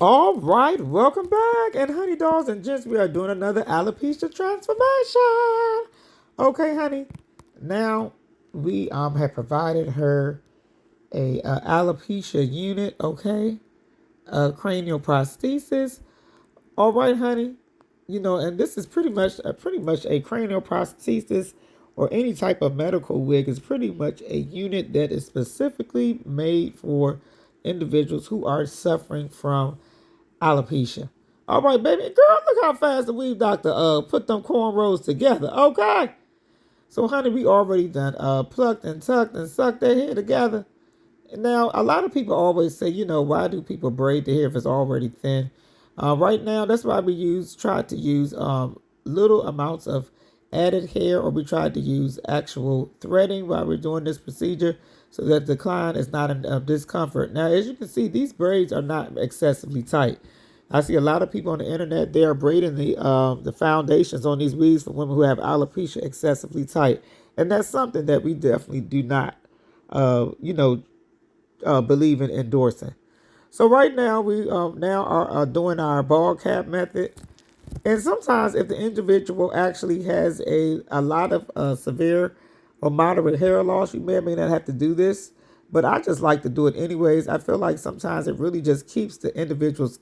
All right, welcome back. And honey dolls and gents, we are doing another alopecia transformation. Okay, honey. Now we have provided her a alopecia unit, okay? Cranial prosthesis. All right, honey. And this is pretty much a cranial prosthesis or any type of medical wig is pretty much a unit that is specifically made for individuals who are suffering from alopecia. All right, baby girl, look how fast the weave doctor put them cornrows together. Okay. So, honey, we already done plucked and tucked and sucked their hair together. And now, a lot of people always say, why do people braid their hair if it's already thin? Right now, that's why we tried to use little amounts of added hair, or we tried to use actual threading while we're doing this procedure so that the client is not in discomfort. Now, as you can see, these braids are not excessively tight. I see a lot of people on the internet, they are braiding the foundations on these weaves for women who have alopecia excessively tight. And that's something that we definitely do not, believe in endorsing. So right now, we now are doing our ball cap method. And sometimes if the individual actually has a lot of severe or moderate hair loss, you may or may not have to do this. But I just like to do it anyways. I feel like sometimes it really just keeps the individual's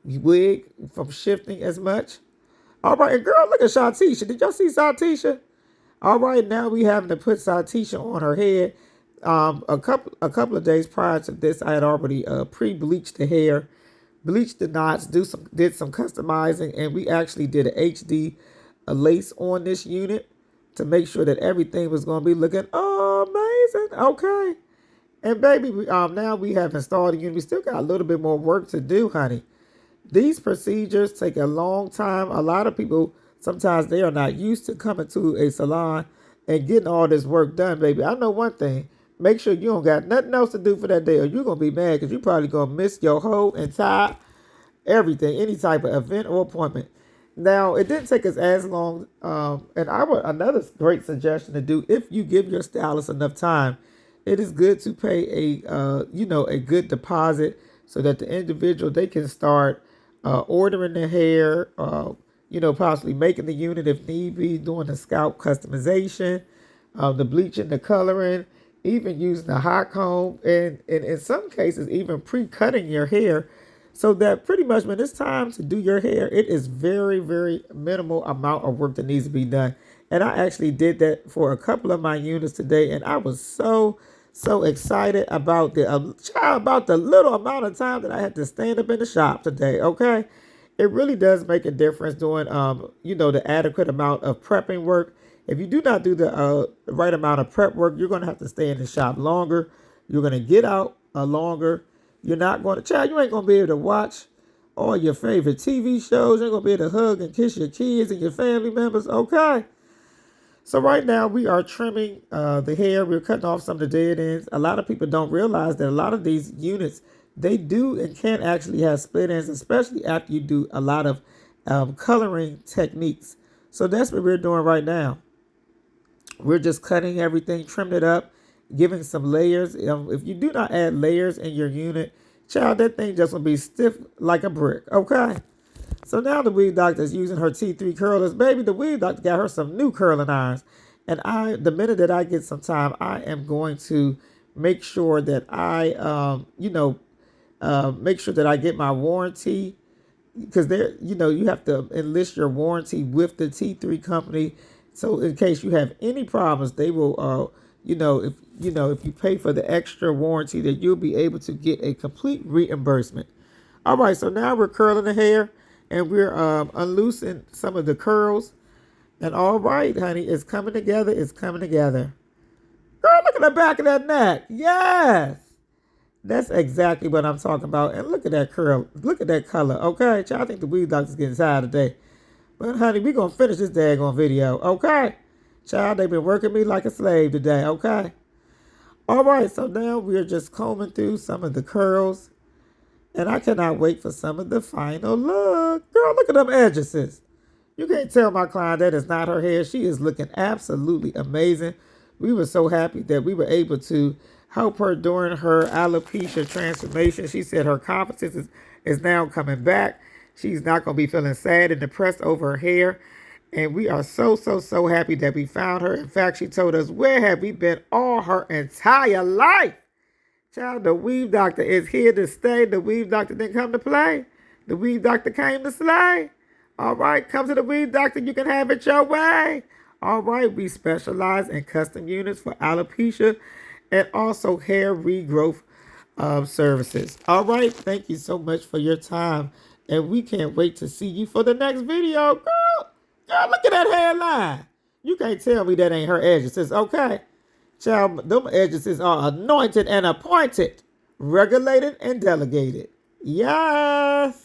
wig from shifting as much. All right, and girl, look at Shatisha. Did y'all see Shatisha? All right, now we having to put Shatisha on her head. A couple of days prior to this, I had already pre-bleached the hair, bleached the knots, did some customizing, and we actually did an HD lace on this unit to make sure that everything was going to be looking amazing. Okay. And baby, now we have installed the unit. We still got a little bit more work to do, honey. These procedures take a long time. A lot of people, sometimes they are not used to coming to a salon and getting all this work done, baby. I know one thing. Make sure you don't got nothing else to do for that day, or you're going to be mad because you're probably going to miss your whole entire everything, any type of event or appointment. Now, it didn't take us as long, and another great suggestion to do, if you give your stylist enough time, it is good to pay a good deposit so that the individual, they can start ordering the hair, possibly making the unit if need be, doing the scalp customization, the bleaching, the coloring, even using a hot comb, and in some cases, even pre-cutting your hair so that pretty much when it's time to do your hair, it is very, very minimal amount of work that needs to be done. And I actually did that for a couple of my units today, and I was so excited about the little amount of time that I had to stand up in the shop today. Okay, it really does make a difference doing the adequate amount of prepping work. If you do not do the right amount of prep work, you're going to have to stay in the shop longer. You're going to get out longer. You're not going to, child, you ain't going to be able to watch all your favorite TV shows. You ain't going to be able to hug and kiss your kids and your family members. Okay. So right now we are trimming the hair. We're cutting off some of the dead ends. A lot of people don't realize that a lot of these units, they do and can actually have split ends, especially after you do a lot of coloring techniques. So that's what we're doing right now. We're just cutting everything, trimming it up, giving some layers. If you do not add layers in your unit, child, that thing just will be stiff like a brick. Okay. So now the weave doctor is using her T3 curlers. Baby, the weave doctor got her some new curling irons. And the minute that I get some time, I am going to make sure that make sure that I get my warranty, because you have to enlist your warranty with the T3 company. So in case you have any problems, they will, if you pay for the extra warranty, that you'll be able to get a complete reimbursement. All right, so now we're curling the hair and we're unloosing some of the curls. And all right, honey, it's coming together. It's coming together. Girl, look at the back of that neck. Yes. That's exactly what I'm talking about. And look at that curl. Look at that color. Okay, child, I think the weave doctor's getting tired today. But honey, we're going to finish this daggone video. Okay. Child, they've been working me like a slave today. Okay. All right, so now we're just combing through some of the curls. And I cannot wait for some of the final look. Girl, look at them edges, sis. You can't tell my client that is not her hair. She is looking absolutely amazing. We were so happy that we were able to help her during her alopecia transformation. She said her confidence is now coming back. She's not going to be feeling sad and depressed over her hair. And we are so, so, so happy that we found her. In fact, she told us, where have we been all her entire life? Child, the weave doctor is here to stay. The weave doctor didn't come to play. The weave doctor came to slay. All right, come to the weave doctor. You can have it your way. All right, we specialize in custom units for alopecia and also hair regrowth services. All right, thank you so much for your time. And we can't wait to see you for the next video. Girl, look at that hairline. You can't tell me that ain't her edges. It's okay. Child, them edges are anointed and appointed, regulated and delegated. Yes.